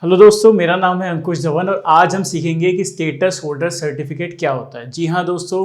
Hello दोस्तों, मेरा नाम है अंकुश धवन और आज हम सीखेंगे कि स्टेटस होल्डर सर्टिफिकेट क्या होता है। जी हाँ दोस्तों,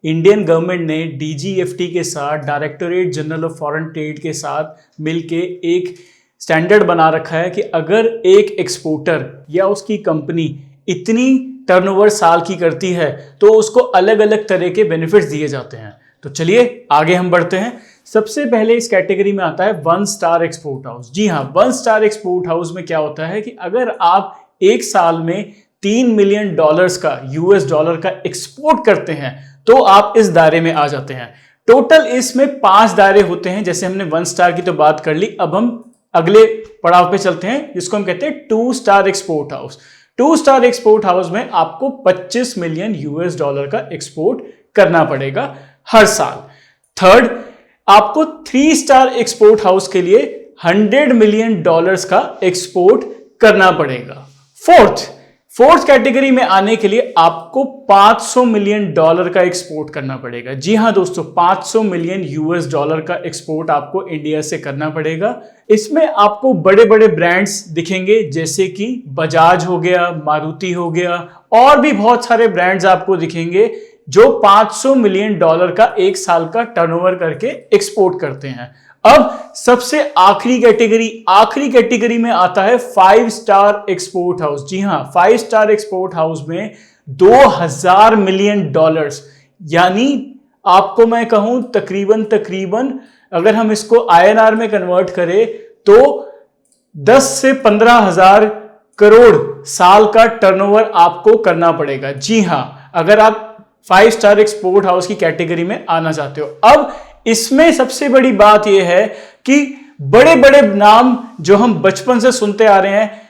इंडियन गवर्नमेंट ने डीजीएफटी के साथ, directorate general of foreign trade के साथ मिलके एक स्टैंडर्ड बना रखा है कि अगर एक एक्सपोर्टर या उसकी कंपनी इतनी टर्नओवर साल की करती है तो उसको अलग अलग तरह के बेनिफिट्स दिए जाते हैं। तो चलिए आगे हम बढ़ते हैं। सबसे पहले इस कैटेगरी में आता है 1 स्टार एक्सपोर्ट हाउस। जी हाँ, 1 स्टार एक्सपोर्ट हाउस में क्या होता है कि अगर आप एक साल में $3 मिलियन का यूएस डॉलर का एक्सपोर्ट करते हैं तो आप इस दायरे में आ जाते हैं। टोटल इसमें 5 दायरे होते हैं। जैसे हमने 1 स्टार की तो बात कर ली, अब हम अगले पड़ाव पे चलते हैं जिसको हम कहते हैं 2 star export house. 2 star export house में आपको 25 मिलियन यूएस डॉलर का एक्सपोर्ट करना पड़ेगा हर साल। थर्ड, आपको 3 स्टार एक्सपोर्ट हाउस के लिए $100 मिलियन का एक्सपोर्ट करना पड़ेगा। फोर्थ कैटेगरी में आने के लिए आपको $500 मिलियन का एक्सपोर्ट करना पड़ेगा। जी हां दोस्तों, $500 मिलियन यूएस डॉलर का एक्सपोर्ट आपको इंडिया से करना पड़ेगा। इसमें आपको बड़े बड़े ब्रांड्स दिखेंगे जैसे कि बजाज हो गया, मारुति हो गया और भी बहुत सारे ब्रांड्स आपको दिखेंगे जो $500 मिलियन का एक साल का टर्नओवर करके एक्सपोर्ट करते हैं। अब सबसे आखिरी कैटेगरी में आता है 5 स्टार एक्सपोर्ट हाउस। जी हां, 5 स्टार एक्सपोर्ट हाउस में $2000 मिलियन, यानी आपको मैं कहूं तकरीबन अगर हम इसको INR में कन्वर्ट करें तो 10 से 15 हजार करोड़ साल का टर्नओवर आपको करना पड़ेगा। जी हां, अगर आप 5 स्टार एक्सपोर्ट हाउस की कैटेगरी में आना चाहते हो। अब इसमें सबसे बड़ी बात यह है कि बड़े बड़े नाम जो हम बचपन से सुनते आ रहे हैं,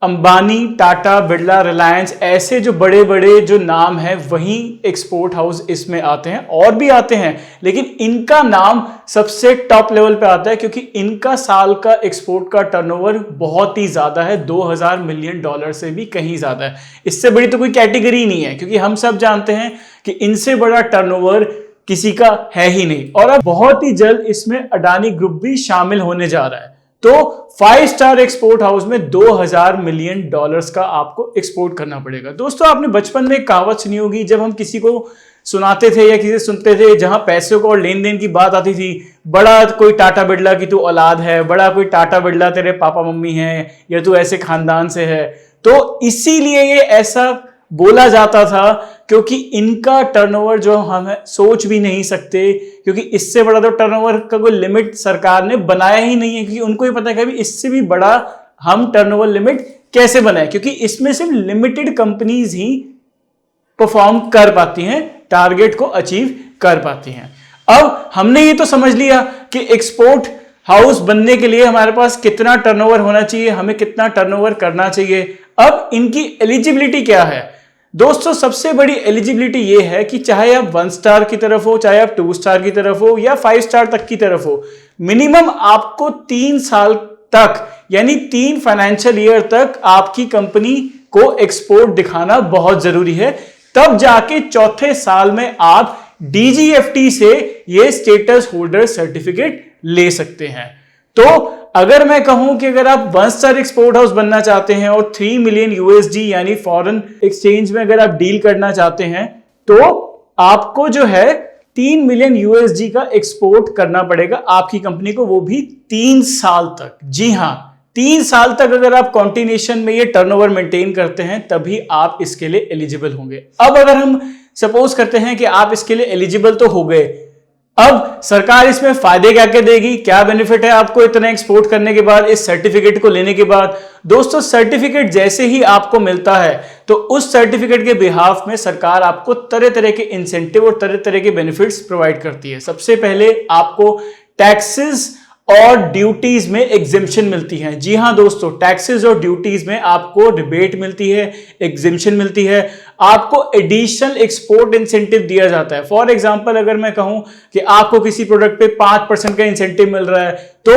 अंबानी, टाटा, बिरला, रिलायंस, ऐसे जो बड़े बड़े जो नाम हैं वही एक्सपोर्ट हाउस इसमें आते हैं। और भी आते हैं लेकिन इनका नाम सबसे टॉप लेवल पे आता है क्योंकि इनका साल का एक्सपोर्ट का टर्नओवर बहुत ही ज्यादा है, $2000 मिलियन से भी कहीं ज्यादा है। इससे बड़ी तो कोई कैटेगरी नहीं है क्योंकि हम सब जानते हैं कि इनसे बड़ा टर्नओवर किसी का है ही नहीं। और अब बहुत ही जल्द इसमें अडानी ग्रुप भी शामिल होने जा रहा है। तो 5 स्टार एक्सपोर्ट हाउस में $2000 मिलियन का आपको एक्सपोर्ट करना पड़ेगा। दोस्तों, आपने बचपन में एक कहावत सुनी होगी, जब हम किसी को सुनाते थे या किसी से सुनते थे, जहां पैसों को और लेन देन की बात आती थी, बड़ा कोई टाटा बिरला की तू औलाद है, बड़ा कोई टाटा बिरला तेरे पापा मम्मी है या तू ऐसे खानदान से है। तो इसीलिए ये ऐसा बोला जाता था क्योंकि इनका टर्नओवर जो हम सोच भी नहीं सकते, क्योंकि इससे बड़ा तो टर्नओवर का कोई लिमिट सरकार ने बनाया ही नहीं है, क्योंकि उनको ही पता है कि इससे भी बड़ा हम टर्नओवर लिमिट कैसे बनाए, क्योंकि इसमें सिर्फ लिमिटेड कंपनीज ही परफॉर्म कर पाती हैं, टारगेट को अचीव कर पाती हैं। अब हमने ये तो समझ लिया कि एक्सपोर्ट हाउस बनने के लिए हमारे पास कितना टर्नओवर होना चाहिए, हमें कितना टर्नओवर करना चाहिए। अब इनकी एलिजिबिलिटी क्या है दोस्तों? सबसे बड़ी एलिजिबिलिटी ये है कि चाहे आप 1 स्टार की तरफ हो, चाहे आप 2 स्टार की तरफ हो या 5 स्टार तक की तरफ हो, मिनिमम आपको 3 साल तक यानी 3 फाइनेंशियल ईयर तक आपकी कंपनी को एक्सपोर्ट दिखाना बहुत जरूरी है। तब जाके चौथे साल में आप डीजीएफटी से ये स्टेटस होल्डर सर्टिफिकेट ले सकते हैं। तो अगर मैं कहूं कि अगर आप 1 स्टार एक्सपोर्ट हाउस बनना चाहते हैं और 3 मिलियन यूएसडी यानी फॉरेन एक्सचेंज में अगर आप डील करना चाहते हैं तो आपको जो है 3 मिलियन यूएसडी का एक्सपोर्ट करना पड़ेगा आपकी कंपनी को, वो भी 3 साल तक। जी हां, 3 साल तक अगर आप कॉन्टिन्यूएशन में ये टर्नओवर मेंटेन करते हैं तभी आप इसके लिए एलिजिबल होंगे। अब अगर हम सपोज करते हैं कि आप इसके लिए एलिजिबल तो हो गए, अब सरकार इसमें फायदे क्या क्या देगी, क्या बेनिफिट है आपको इतना एक्सपोर्ट करने के बाद, इस सर्टिफिकेट को लेने के बाद? दोस्तों, सर्टिफिकेट जैसे ही आपको मिलता है तो उस सर्टिफिकेट के बिहाफ में सरकार आपको तरह तरह के इंसेंटिव और तरह तरह के बेनिफिट्स प्रोवाइड करती है। सबसे पहले आपको टैक्सेस और ड्यूटीज में एग्जिम्पशन मिलती है। जी हां दोस्तों, टैक्सेस और ड्यूटीज में आपको रिबेट मिलती है, एग्जिम्पशन मिलती है, आपको एडिशनल एक्सपोर्ट इंसेंटिव दिया जाता है। फॉर एग्जांपल, अगर मैं कहूं कि आपको किसी प्रोडक्ट पे 5% का इंसेंटिव मिल रहा है तो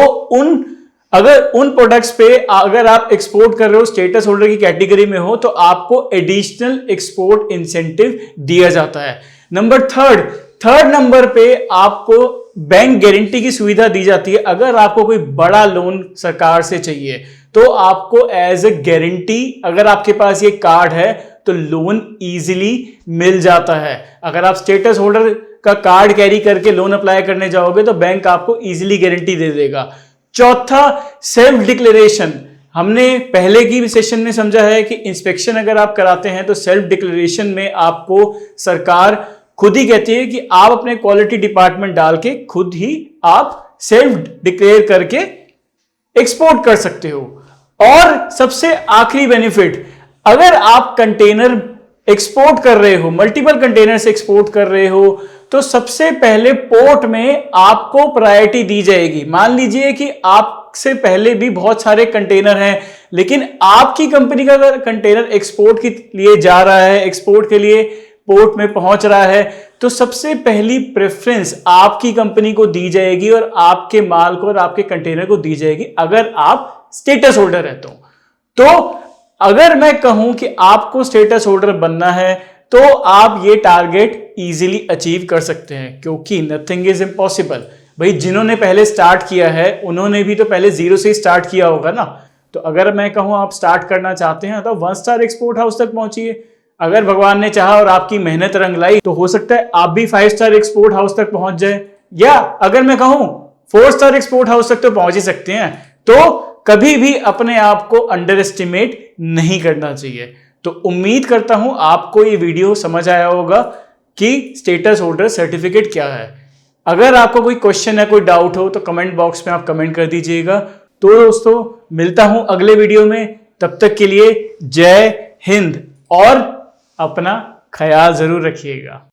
अगर उन प्रोडक्ट्स पे अगर आप एक्सपोर्ट कर रहे हो, स्टेटस होल्डर की कैटेगरी में हो, तो आपको एडिशनल एक्सपोर्ट इंसेंटिव दिया जाता है। नंबर थर्ड नंबर पे आपको बैंक गारंटी की सुविधा दी जाती है। अगर आपको कोई बड़ा लोन सरकार से चाहिए तो आपको एज ए गारंटी अगर आपके पास ये कार्ड है तो लोन इजीली मिल जाता है। अगर आप स्टेटस होल्डर का कार्ड कैरी करके लोन अप्लाई करने जाओगे तो बैंक आपको इजीली गारंटी दे देगा। चौथा, सेल्फ डिक्लेरेशन। हमने पहले की सेशन में समझा है कि इंस्पेक्शन अगर आप कराते हैं तो सेल्फ डिक्लेरेशन में आपको सरकार खुद ही कहती है कि आप अपने क्वालिटी डिपार्टमेंट डाल के खुद ही आप सेल्फ डिक्लेयर करके एक्सपोर्ट कर सकते हो। और सबसे आखिरी बेनिफिट, अगर आप कंटेनर एक्सपोर्ट कर रहे हो, मल्टीपल कंटेनर से एक्सपोर्ट कर रहे हो, तो सबसे पहले पोर्ट में आपको प्रायोरिटी दी जाएगी। मान लीजिए कि आपसे पहले भी बहुत सारे कंटेनर हैं, लेकिन आपकी कंपनी का अगर कंटेनर एक्सपोर्ट के लिए जा रहा है, एक्सपोर्ट के लिए पोर्ट में पहुंच रहा है, तो सबसे पहली प्रेफरेंस आपकी कंपनी को दी जाएगी और आपके माल को और आपके कंटेनर को दी जाएगी अगर आप स्टेटस होल्डर है तो अगर मैं कहूं कि आपको स्टेटस होल्डर बनना है तो आप ये टारगेट इजीली अचीव कर सकते हैं, क्योंकि नथिंग इज इम्पॉसिबल। भाई जिन्होंने पहले स्टार्ट किया है उन्होंने भी तो पहले जीरो से स्टार्ट किया होगा ना। तो अगर मैं कहूं आप स्टार्ट करना चाहते हैं तो 1 स्टार एक्सपोर्ट हाउस तक पहुंचिए। अगर भगवान ने चाहा और आपकी मेहनत रंग लाई तो हो सकता है आप भी 5 स्टार एक्सपोर्ट हाउस तक पहुंच जाए, या अगर मैं कहूं 4 स्टार एक्सपोर्ट हाउस तक तो पहुंच ही सकते हैं। तो कभी भी अपने आप को अंडर एस्टिमेट नहीं करना चाहिए। तो उम्मीद करता हूं आपको ये वीडियो समझ आया होगा कि स्टेटस होल्डर सर्टिफिकेट क्या है। अगर आपको कोई क्वेश्चन है, कोई डाउट हो तो कमेंट बॉक्स में आप कमेंट कर दीजिएगा। तो दोस्तों मिलता हूं अगले वीडियो में, तब तक के लिए जय हिंद और अपना ख्याल जरूर रखिएगा।